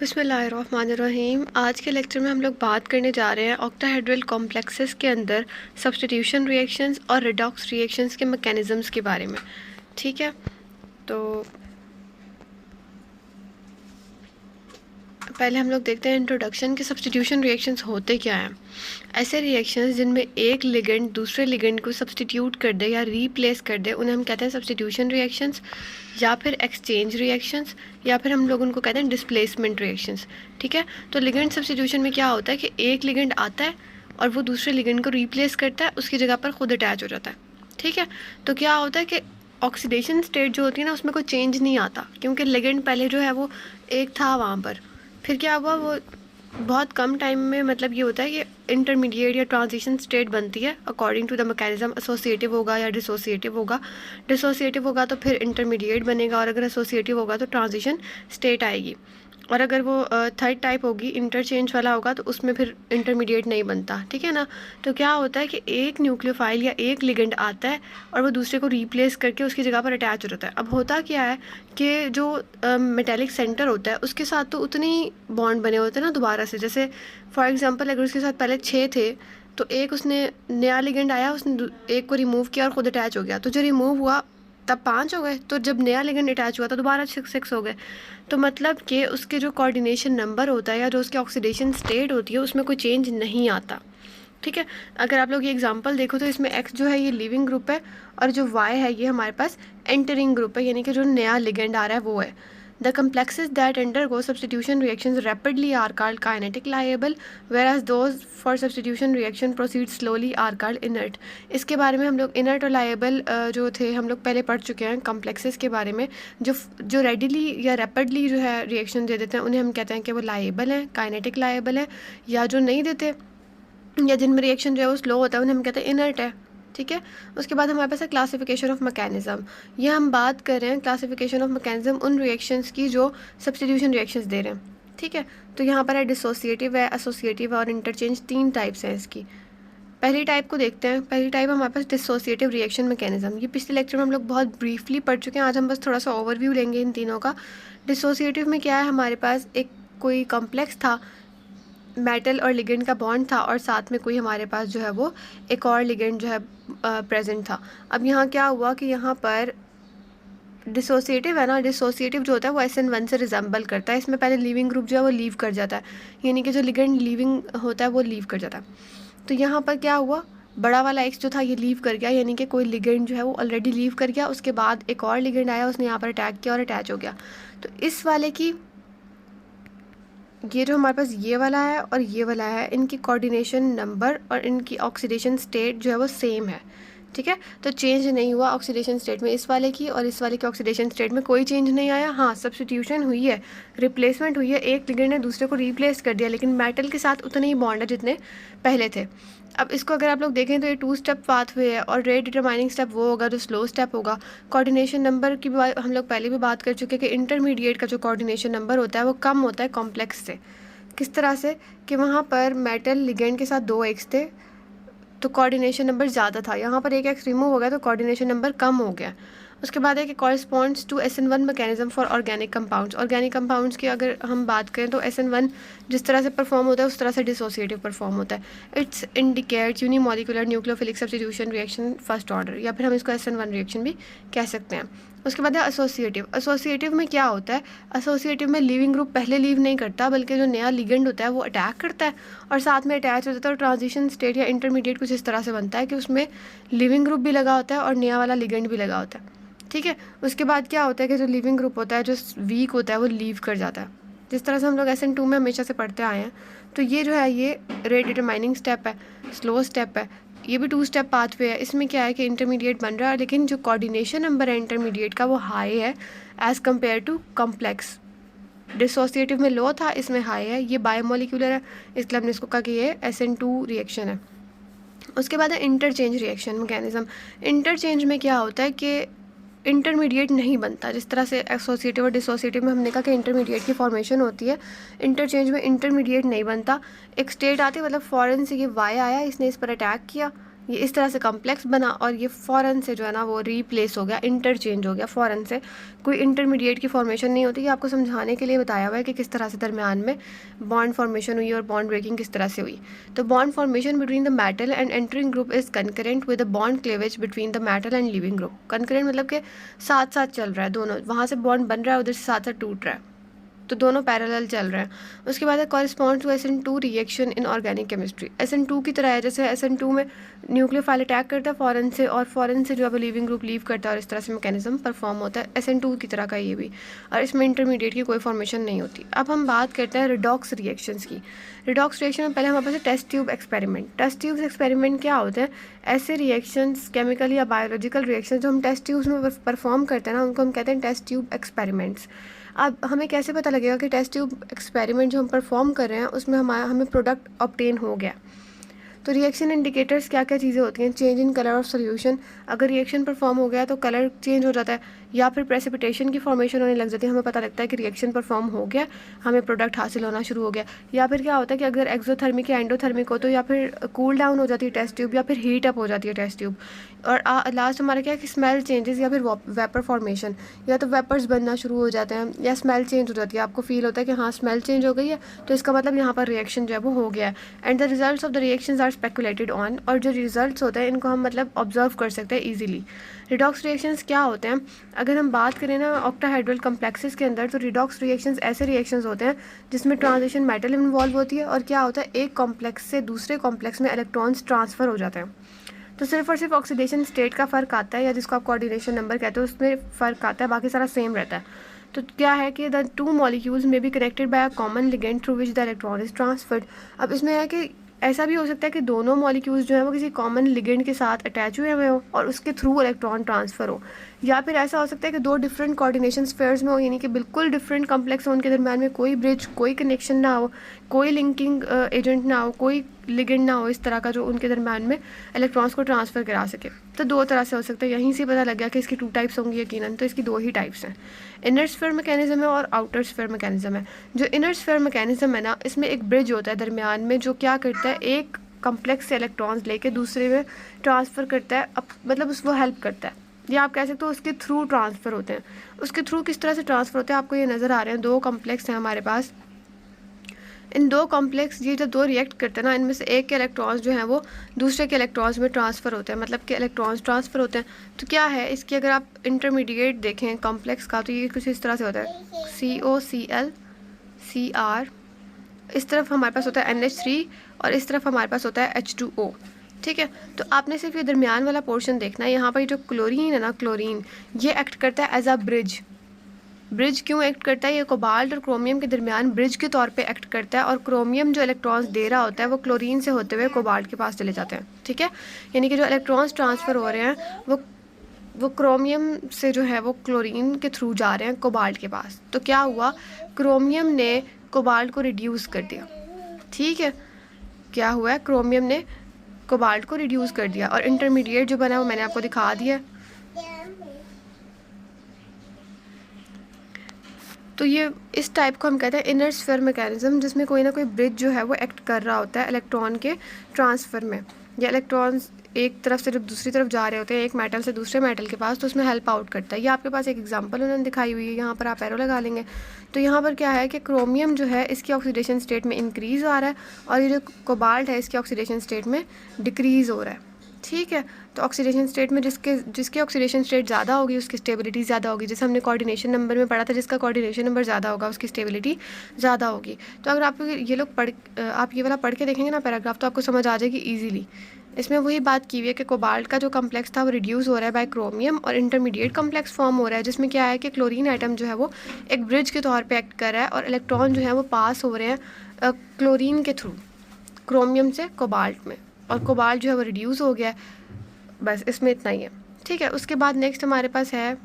बिस्मिल्लाहिर्रहमानिर्रहीम। आज के लेक्चर में हम लोग बात करने जा रहे हैं ऑक्टाहेड्रल कॉम्प्लेक्सेस के अंदर सब्स्टिट्यूशन रिएक्शंस और रिडॉक्स रिएक्शंस के मैकेनिज़म्स के बारे में। ठीक है, तो पहले हम लोग देखते हैं इंट्रोडक्शन के सब्स्टिट्यूशन रिएक्शंस होते क्या हैं। ऐसे रिएक्शंस जिनमें एक लिगेंड दूसरे लिगेंड को सब्स्टिट्यूट कर दे या रीप्लेस कर दे उन्हें हम कहते हैं सब्स्टिट्यूशन रिएक्शंस, या फिर एक्सचेंज रिएक्शंस, या फिर हम लोग उनको कहते हैं डिस्प्लेसमेंट रिएक्शंस। ठीक है, तो लिगेंड सब्स्टिट्यूशन में क्या होता है कि एक लिगेंड आता है और वो दूसरे लिगेंड को रीप्लेस करता है, उसकी जगह पर खुद अटैच हो जाता है। ठीक है, तो क्या होता है कि ऑक्सीडेशन स्टेट जो होती है ना उसमें कोई चेंज नहीं आता, क्योंकि लिगेंड पहले जो है वो एक था वहाँ पर। फिर क्या हुआ, वो बहुत कम टाइम में, मतलब ये होता है कि इंटरमीडिएट या ट्रांजिशन स्टेट बनती है according to the mechanism. Associative होगा या डिसोसिएटिव होगा। डिसोसिएटिव होगा तो फिर इंटरमीडिएट बनेगा, और अगर एसोसिएटिव होगा तो ट्रांजिशन स्टेट आएगी। और अगर वो थर्ड टाइप होगी, इंटरचेंज वाला होगा, तो उसमें फिर इंटरमीडिएट नहीं बनता। ठीक है ना। तो क्या होता है कि एक न्यूक्लियोफाइल या एक लिगेंड आता है और वो दूसरे को रिप्लेस करके उसकी जगह पर अटैच हो जाता है। अब होता क्या है कि जो मेटेलिक सेंटर होता है उसके साथ तो उतने ही बॉन्ड बने होते हैं ना दोबारा से। जैसे फॉर एग्जांपल अगर उसके साथ पहले 6 थे तो एक उसने नया लिगेंड आया, उसने एक को रिमूव किया और ख़ुद अटैच हो गया, तो जो रिमूव हुआ तब 5 हो गए, तो जब नया लिगेंड अटैच हुआ तो दोबारा 6 हो गए। तो मतलब कि उसके जो कोऑर्डिनेशन नंबर होता है या जो उसकी ऑक्सीडेशन स्टेट होती है उसमें कोई चेंज नहीं आता। ठीक है, अगर आप लोग ये एग्जांपल देखो तो इसमें एक्स जो है ये लीविंग ग्रुप है और जो वाई है ये हमारे पास एंटरिंग ग्रुप है, यानी कि जो नया लिगेंड आ रहा है वो है। The complexes that undergo substitution reactions rapidly are called kinetic liable, whereas those for substitution reaction proceed slowly are called inert. इसके बारे में हम लोग inert और liable जो थे हम लोग पहले पढ़ चुके हैं complexes के बारे में। जो readily या rapidly जो है reaction दे देते हैं उन्हें हम कहते हैं कि वो liable हैं, kinetic liable हैं, या जो नहीं देते या जिनमें रिएक्शन जो है वो स्लो होता है उन्हें हम कहते हैं इनर्ट है। ठीक है, उसके बाद हमारे पास है क्लासिफिकेशन ऑफ मैकेनिज्म। ये हम बात कर रहे हैं क्लासिफिकेशन ऑफ मैकेनिज्म उन रिएक्शंस की जो सब्स्टिट्यूशन रिएक्शंस दे रहे हैं। ठीक है, तो यहाँ पर है डिसोसिएटिव है, एसोसिएटिव और इंटरचेंज, 3 टाइप्स हैं इसकी। पहली टाइप को देखते हैं। पहली टाइप हमारे पास डिसोसिएटिव रिएक्शन मैकेनिज्म। ये पिछले लेक्चर में हम लोग बहुत ब्रीफली पढ़ चुके हैं, आज हम बस थोड़ा सा ओवरव्यू लेंगे इन तीनों का। डिसोसिएटिव में क्या है, हमारे पास एक कोई कॉम्प्लेक्स था, मेटल और लिगेंड का बॉन्ड था, और साथ में कोई हमारे पास जो है वो एक और लिगेंड जो है प्रेजेंट था। अब यहाँ क्या हुआ कि यहाँ पर डिसोसिएटिव है ना, डिसोसिएटिव जो होता है वो SN1 से रिजेंबल करता है। इसमें पहले लीविंग ग्रुप जो है वो लीव कर जाता है, यानी कि जो लिगेंड लीविंग होता है वो लीव कर जाता है। तो यहाँ पर क्या हुआ, बड़ा वाला एक्स जो था ये लीव कर गया, यानी कि कोई लिगेंड जो है वो ऑलरेडी लीव कर गया, उसके बाद एक और लिगेंड आया, उसने यहाँ पर अटैक किया और अटैच हो गया। तो इस वाले की, ये जो हमारे पास ये वाला है और ये वाला है, इनकी कोऑर्डिनेशन नंबर और इनकी ऑक्सीडेशन स्टेट जो है वो सेम है। ठीक है, तो चेंज नहीं हुआ ऑक्सीडेशन स्टेट में। इस वाले की और इस वाले की ऑक्सीडेशन स्टेट में कोई चेंज नहीं आया। हाँ, सब्स्टिट्यूशन हुई है, रिप्लेसमेंट हुई है, एक लिगेंड ने दूसरे को रिप्लेस कर दिया, लेकिन मेटल के साथ उतने ही बॉन्ड है जितने पहले थे। अब इसको अगर आप लोग देखें तो ये 2 स्टेप पाथवे है, और रेट डिटरमाइनिंग स्टेप वो होगा जो स्लो स्टेप होगा। कोऑर्डिनेशन नंबर की हम लोग पहले भी बात कर चुके हैं कि इंटरमीडिएट का जो कोऑर्डिनेशन नंबर होता है वो कम होता है कॉम्प्लेक्स से। किस तरह से कि वहाँ पर मेटल लिगेंड के साथ 2 एक्स थे तो कोऑर्डिनेशन नंबर ज़्यादा था, यहाँ पर एक एक्स रिमूव हो गया तो कोऑर्डिनेशन नंबर कम हो गया। उसके बाद है कि corresponds to SN1 mechanism for organic compounds. Organic compounds की अगर हम बात करें तो SN1 जिस तरह से परफॉर्म होता है उस तरह से डिसोसिएटिव परफॉर्म होता है। It's indicates unimolecular nucleophilic substitution reaction first order, या फिर हम इसको SN1 रिएक्शन भी कह सकते हैं। उसके बाद है एसोसिएटिव। एसोसिएटिव में क्या होता है, एसोसिएटिव में लीविंग ग्रुप पहले लीव नहीं करता, बल्कि जो नया लिगेंड होता है वो अटैक करता है और साथ में अटैच हो जाता है, और ट्रांजिशन स्टेट या इंटरमीडिएट कुछ इस तरह से बनता है कि उसमें लिविंग ग्रुप भी लगा होता है और नया वाला लिगेंड भी लगा होता है। ठीक है, उसके बाद क्या होता है कि जो लिविंग ग्रुप होता है, जो वीक होता है, वो लीव कर जाता है, जिस तरह से हम लोग SN2 में हमेशा से पढ़ते आए हैं। तो ये जो है ये रेट डिटरमाइनिंग स्टेप है, स्लो स्टेप है, ये भी 2 स्टेप पाथवे है। इसमें क्या है कि इंटरमीडिएट बन रहा है, लेकिन जो कोऑर्डिनेशन नंबर है इंटरमीडिएट का वो हाई है as compare to complex. Dissociative में लो था, इसमें हाई है। ये बायोमोलिकुलर है, इसलिए हमने इसको कहा कि ये SN2 रिएक्शन है। उसके बाद है इंटरचेंज रिएक्शन मैकेनिज्म। इंटरचेंज में क्या होता है कि इंटरमीडिएट नहीं बनता, जिस तरह से एसोसिएटिव और डिसोसिएटिव में हमने कहा कि इंटरमीडिएट की फॉर्मेशन होती है, इंटरचेंज में इंटरमीडिएट नहीं बनता। एक स्टेट आती है, मतलब फॉरेन से ये वाई आया, इसने इस पर अटैक किया, ये इस तरह से कॉम्प्लेक्स बना और ये फ़ौरन से जो है ना वो रीप्लेस हो गया, इंटरचेंज हो गया फ़ौरन से। कोई इंटरमीडिएट की फॉर्मेशन नहीं होती। ये आपको समझाने के लिए बताया हुआ है कि किस तरह से दरमियान में बॉन्ड फॉर्मेशन हुई और बॉन्ड ब्रेकिंग किस तरह से हुई। तो bond formation between the metal and entering group is concurrent with the bond cleavage between the metal and leaving group. Concurrent मतलब कि साथ साथ चल रहा है, दोनों वहाँ से बॉन्ड बन रहा है, उधर से साथ साथ टूट रहा है, तो दोनों पैरेलल चल रहे हैं। उसके बाद है correspond to SN2 reaction in organic chemistry. SN2 की तरह है, जैसे SN2 में न्यूक्लियोफाइल अटैक करता है फ़ौरन से, और फ़ौरन से जो है लिविंग ग्रुप लीव करता है और इस तरह से मैकेनिज्म परफॉर्म होता है। SN2 की तरह का ये भी, और इसमें इंटरमीडिएट की कोई फॉर्मेशन नहीं होती। अब हम बात करते हैं रिडॉक्स रिएक्शंस की। रिडॉक्स रिएक्शन में पहले हमारे पास है test tube experiment. Test tube experiment क्या होते हैं? ऐसे रिएक्शंस, केमिकल या बायोलॉजिकल रिएक्शन जो हम टेस्ट ट्यूब्स में परफॉर्म करते हैं ना, उनको हम कहते हैं टेस्ट ट्यूब एक्सपेरिमेंट्स। अब हमें कैसे पता लगेगा कि टेस्ट ट्यूब एक्सपेरिमेंट जो हम परफॉर्म कर रहे हैं उसमें हमें प्रोडक्ट ऑब्टेन हो गया? तो रिएक्शन इंडिकेटर्स क्या क्या चीज़ें होती हैं? Change in colour of solution, अगर रिएक्शन परफॉर्म हो गया तो कलर चेंज हो जाता है, या फिर प्रेसिपिटेशन की फॉर्मेशन होने लग जाती है, हमें पता लगता है कि रिएक्शन परफॉर्म हो गया, हमें प्रोडक्ट हासिल होना शुरू हो गया। या फिर क्या होता है कि अगर एक्सोथर्मिक या एंडोथर्मिक हो तो या फिर कूल डाउन हो जाती है टेस्ट ट्यूब, या फिर हीट अप हो जाती है टेस्ट ट्यूब। और लास्ट हमारा क्या है कि स्मेल चेंजेस या फिर वेपर फॉर्मेशन, या तो वेपर्स बनना शुरू हो जाते हैं या स्मेल चेंज हो जाती है। आपको फील होता है कि हाँ स्मेल चेंज हो गई है, तो इसका मतलब यहाँ पर रिएक्शन जो है वो हो गया है। And the results of the reactions are speculated on, और जो रिजल्ट्स होते हैं इनको हम मतलब ऑब्जर्व कर सकते हैं ईजिली। रिडॉक्स रिएक्शंस क्या होते हैं? अगर हम बात करें ना ऑक्टाहाइड्रल कॉम्प्लेक्सेस के अंदर, तो रिडॉक्स रिएक्शंस ऐसे रिएक्शंस होते हैं जिसमें ट्रांजिशन मेटल इन्वॉल्व होती है, और क्या होता है एक कॉम्प्लेक्स से दूसरे कॉम्प्लेक्स में इलेक्ट्रॉन्स ट्रांसफ़र हो जाते हैं। तो सिर्फ और सिर्फ ऑक्सीडेशन स्टेट का फ़र्क आता है, या जिसको आप कोऑर्डिनेशन नंबर कहते हो उसमें फ़र्क आता है, बाकी सारा सेम रहता है। तो क्या है कि द टू मॉलिक्यूल्स में be connected by a common ligand through which the electron is transferred. अब इसमें है कि ऐसा भी हो सकता है कि दोनों मॉलिक्यूल्स जो है वो किसी कॉमन लिगेंड के साथ अटैच हुए हुए हो और उसके थ्रू इलेक्ट्रॉन ट्रांसफ़र हो, या फिर ऐसा हो सकता है कि दो डिफरेंट कोऑर्डिनेशन स्फेयर्स में हो, यानी कि बिल्कुल डिफरेंट कॉम्प्लेक्स हो, उनके दरम्यान में कोई ब्रिज, कोई कनेक्शन ना हो, कोई लिंकिंग एजेंट ना हो, कोई लिगेंड ना हो इस तरह का जो उनके दरम्यान में इलेक्ट्रॉन्स को ट्रांसफ़र करा सके। तो दो तरह से हो सकता है, यहीं से पता लग गया कि इसकी 2 टाइप्स होंगी यकीनन। तो इसकी 2 ही टाइप्स हैं, इनर स्फीयर मैकेनिज्म है और आउटर स्फीयर मैकेनिज्म है। जो इनर स्फीयर मैकेनिज्म है ना, इसमें एक ब्रिज होता है दरमियान में जो क्या करता है, एक कॉम्प्लेक्स से इलेक्ट्रॉन्स लेके दूसरे में ट्रांसफ़र करता है, मतलब उसको हेल्प करता है, या आप कह सकते हो उसके थ्रू ट्रांसफ़र होते हैं। उसके थ्रू किस तरह से ट्रांसफ़र होते हैं आपको ये नज़र आ रहे हैं, 2 कॉम्प्लेक्स हैं हमारे पास। इन 2 कॉम्प्लेक्स ये जब 2 रिएक्ट करते हैं ना, इनमें से एक के इलेक्ट्रॉन्स जो हैं वो दूसरे के इलेक्ट्रॉन्स में ट्रांसफ़र होते हैं, मतलब कि इलेक्ट्रॉन्स ट्रांसफ़र होते हैं। तो क्या है इसकी, अगर आप इंटरमीडिएट देखें कॉम्प्लेक्स का, तो ये कुछ इस तरह से होता है, COCl CR, इस तरफ हमारे पास होता है NH3 और इस तरफ हमारे पास होता है H2O। ठीक है, तो आपने सिर्फ ये दरमियान वाला पोर्शन देखना है। यहाँ पर जो क्लोरीन है ना, क्लोरीन ये एक्ट करता है एज अ ब्रिज। ब्रिज क्यों एक्ट करता है? ये कोबाल्ट और क्रोमियम के दरमियान ब्रिज के तौर पे एक्ट करता है, और क्रोमियम जो इलेक्ट्रॉन्स दे रहा होता है वो क्लोरीन से होते हुए कोबाल्ट के पास चले जाते हैं। ठीक है, यानी कि जो इलेक्ट्रॉन्स ट्रांसफ़र हो रहे हैं वो क्रोमियम से जो है वो क्लोरीन के थ्रू जा रहे हैं कोबाल्ट के पास। तो क्या हुआ, क्रोमियम ने कोबाल्ट को रिड्यूस कर दिया। ठीक है, क्या हुआ है, क्रोमियम ने कोबाल्ट को रिड्यूस कर दिया, और इंटरमीडिएट जो बना है वो मैंने आपको दिखा दिया। तो ये इस टाइप को हम कहते हैं इनर स्फीयर मैकेनिज्म, जिसमें कोई ना कोई ब्रिज जो है वो एक्ट कर रहा होता है इलेक्ट्रॉन के ट्रांसफ़र में, या इलेक्ट्रॉन्स एक तरफ से जब दूसरी तरफ जा रहे होते हैं एक मेटल से दूसरे मेटल के पास, तो उसमें हेल्प आउट करता है। ये आपके पास एक एग्जांपल उन्होंने दिखाई हुई है, यहाँ पर आप एरो लगा लेंगे। तो यहाँ पर क्या है कि क्रोमियम जो है इसकी ऑक्सीडेशन स्टेट में इंक्रीज़ आ रहा है, और ये जो कोबाल्ट है इसकी ऑक्सीडेशन स्टेट में डिक्रीज़ हो रहा है। ठीक है, तो ऑक्सीडेशन स्टेट में जिसकी ऑक्सीडेशन स्टेट ज़्यादा होगी उसकी स्टेबिलिटी ज़्यादा होगी। जैसे हमने कोऑर्डिनेशन नंबर में पढ़ा था, जिसका कोऑर्डिनेशन नंबर ज़्यादा होगा उसकी स्टेबिलिटी ज़्यादा होगी। तो अगर आप ये वाला पढ़ के देखेंगे ना पैराग्राफ, तो आपको समझ आ जाएगी ईजिली। इसमें वही बात की हुई है कि कोबाल्ट का जो कम्प्लेक्स था वो रिड्यूस हो रहा है बाय क्रोमियम, और इंटरमीडिएट कम्प्लेक्स फॉर्म हो रहा है जिसमें क्या है कि क्लोरीन आइटम जो है वो एक ब्रिज के तौर पे एक्ट कर रहा है, और इलेक्ट्रॉन जो है वो पास हो रहे हैं क्लोरीन के थ्रू क्रोमियम से कोबाल्ट में, और कोबाल्ट जो है वो रिड्यूस हो गया। बस इसमें इतना ही है। ठीक है, उसके बाद नेक्स्ट हमारे पास है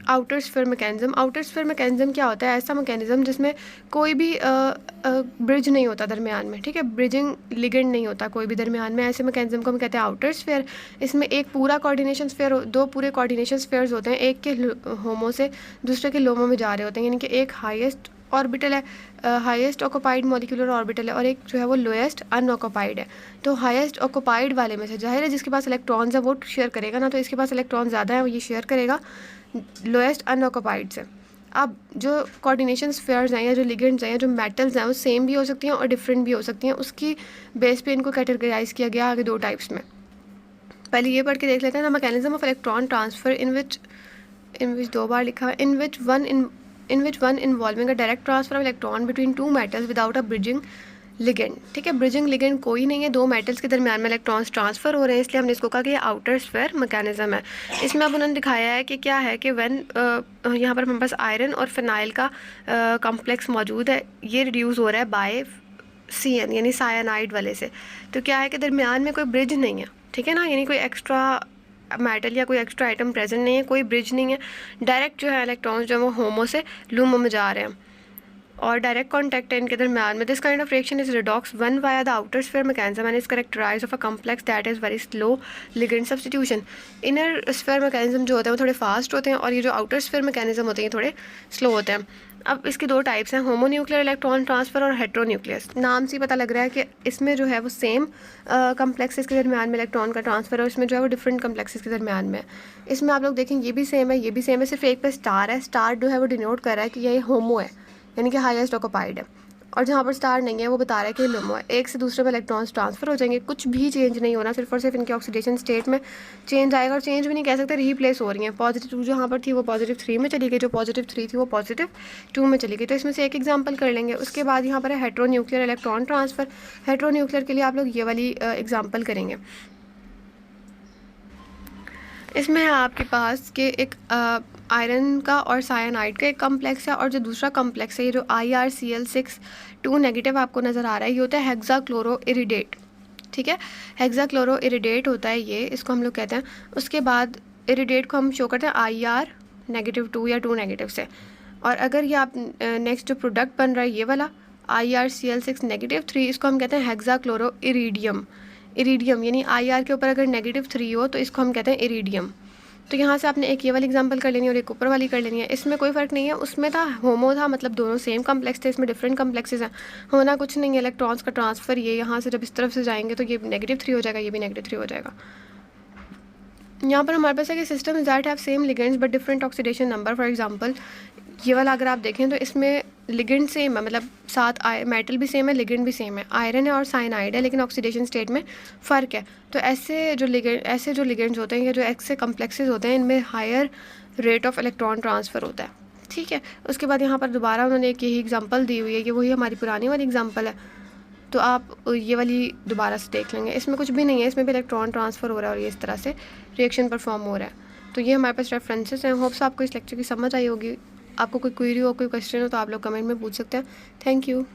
outer sphere mechanism. Outer sphere mechanism क्या होता है? ऐसा मैकेनिज्म जिसमें कोई भी ब्रिज नहीं होता दरमियान में। ठीक है, ब्रिजिंग लिगेंड नहीं होता कोई भी दरमियान में, ऐसे मैकेनिज्म को हम कहते हैं आउटर स्फीयर। इसमें एक पूरा कोऑर्डिनेशन स्फीयर, 2 पूरे कोऑर्डिनेशन स्फीयर्स होते हैं, एक के होमो से दूसरे के लोमो में जा रहे होते हैं, यानी कि एक हाईएस्ट ऑर्बिटल है, हाईएस्ट ऑक्यूपाइड मॉलिक्यूलर ऑर्बिटल है, और एक जो है वो लोएस्ट अनऑक्यूपाइड है। तो हाईएस्ट ऑक्यूपाइड वाले में से जाहिर है जिसके पास इलेक्ट्रॉन्स है वो शेयर करेगा ना, तो इसके पास इलेक्ट्रॉन ज़्यादा है वो ये शेयर करेगा लोएस्ट अनऑक्यूपाइड से। अब जो कोऑर्डिनेशन स्फीयर्स हैं या जो लिगेंड्स हैं या जो मेटल्स हैं वो सेम भी हो सकती हैं और डिफरेंट भी हो सकती हैं, उसकी बेस पे इनको कैटेगराइज किया गया आगे 2 टाइप्स में। पहले ये पढ़ के देख लेते हैं, the mechanism of electron transfer in which 2 बार लिखा है, in which one involving a direct transfer of electron between 2 metals without a bridging ligand. ठीक है, ब्रिजिंग लिगेंड कोई नहीं है, 2 मेटल्स के दरमियान में इलेक्ट्रॉन्स ट्रांसफर हो रहे हैं, इसलिए हमने इसको कहा कि ये आउटर स्फीयर मैकेनिज्म है। इसमें अब उन्होंने दिखाया है कि क्या है कि व्हेन यहाँ पर हमारे पास आयरन और फिनाइल का कॉम्प्लेक्स मौजूद है, ये रिड्यूस हो रहा है बाय CN यानी साइनाइड वाले से। तो क्या है कि दरमियान में कोई ब्रिज नहीं है, ठीक है ना, यानी कोई एक्स्ट्रा मेटल या कोई एक्स्ट्रा आइटम प्रेजेंट नहीं है, कोई ब्रिज नहीं है, डायरेक्ट जो है इलेक्ट्रॉन्स जो है वो होमो से लूमो में जा रहे हैं और डायरेक्ट कॉन्टैक्ट है इनके दरमियान में। This kind of reaction is redox one via the outer sphere mechanism and is characterised of a complex that is very slow ligand substitution. Inner sphere mechanism जो होते हैं वो थोड़े फास्ट होते हैं और ये जो आउटर स्फीयर मैकेनिज्म होते हैं ये थोड़े स्लो होते हैं। अब इसकी 2 टाइप्स हैं, होमोन्यूक्लियर इलेक्ट्रॉन ट्रांसफ़र और हेट्रोन्यूक्लियस। नाम से पता लग रहा है कि इसमें जो है वो सेम कम्प्लेक्सेस के दरमियान में इलेक्ट्रॉन का ट्रांसफ़र है और इसमें जो है वो डिफरेंट कम्प्लेक्सेस के दरमियान में है। इसमें आप लोग देखें ये भी सेम है, ये भी सेम है, सिर्फ एक पे स्टार है। स्टार जो है वो डिनोट कर रहा है कि ये होमो है यानी कि हाईएस्ट ऑक्यूपाइड है, और जहाँ पर स्टार नहीं है वो बता रहा है कि लुमो है। एक से दूसरे में इलेक्ट्रॉन्स ट्रांसफर हो जाएंगे, कुछ भी चेंज नहीं होना, सिर्फ और सिर्फ इनके ऑक्सीडेशन स्टेट में चेंज आएगा, और चेंज भी नहीं कह सकते, रीप्लेस हो रही हैं। +2 जहाँ पर थी वो +3 में चली गई, जो +3 थी वो +2 में चली गई। तो इसमें से एक एग्जांपल कर लेंगे। उसके बाद यहाँ पर है हेट्रोन्यूक्लियर इलेक्ट्रॉन ट्रांसफ़र। हेट्रोन्यूक्लियर के लिए आप लोग ये वाली एग्जाम्पल करेंगे। इसमें है आपके पास कि एक आयरन का और साइनाइड का एक कम्प्लेक्स है, और जो दूसरा कम्प्लेक्स है ये जो IrCl6 2 नेगेटिव आपको नज़र आ रहा है, ये होता है हेक्साक्लोरोइरिडेट। ठीक है, हेक्साक्लोरोइरिडेट होता है ये, इसको हम लोग कहते हैं। उसके बाद इरिडेट को हम शो करते हैं IR-2 या 2 नेगेटिव से। और अगर ये आप नेक्स्ट जो प्रोडक्ट बन रहा है ये वाला IrCl6-3, इसको हम कहते हैं हेक्साक्लोरोइरिडियम। इरिडियम यानी IR के ऊपर अगर -3 हो तो इसको हम कहते हैं इरिडियम। तो यहाँ से आपने एक ये वाली एग्जांपल कर लेनी है और एक ऊपर वाली कर लेनी है। इसमें कोई फ़र्क नहीं है, उसमें था होमो था, मतलब दोनों सेम कम्प्लेक्स थे, इसमें डिफरेंट कम्प्लेक्सेस हैं। होना कुछ नहीं है, इलेक्ट्रॉन्स का ट्रांसफ़र ये यहाँ से जब इस तरफ से जाएंगे तो ये -3 हो जाएगा, ये भी -3 हो जाएगा। यहाँ पर हमारे पास है कि system that have same ligands but different oxidation number. For example ये वाला अगर आप देखें तो इसमें लिगेंड सेम है, मतलब 7 मेटल भी सेम है, लिगेंड भी सेम है, आयरन है और साइनाइड है, लेकिन ऑक्सीडेशन स्टेट में फ़र्क है। तो ऐसे जो लिगेंड्स होते हैं या जो ऐसे कम्प्लेक्सेस होते हैं इनमें higher rate of electron transfer होता है। ठीक है, उसके बाद यहाँ पर दोबारा उन्होंने एक यही एग्जांपल दी हुई है कि वही हमारी पुरानी वाली एग्जांपल है, तो आप ये वाली दोबारा से देख लेंगे। इसमें कुछ भी नहीं है, इसमें भी इलेक्ट्रॉन ट्रांसफ़र हो रहा है और ये इस तरह से रिएक्शन परफॉर्म हो रहा है। तो ये हमारे पास रेफरेंसेस हैं। होप्स आपको इस लेक्चर की समझ आई होगी। आपको कोई क्वेरी हो, कोई क्वेश्चन हो तो आप लोग कमेंट में पूछ सकते हैं। Thank you.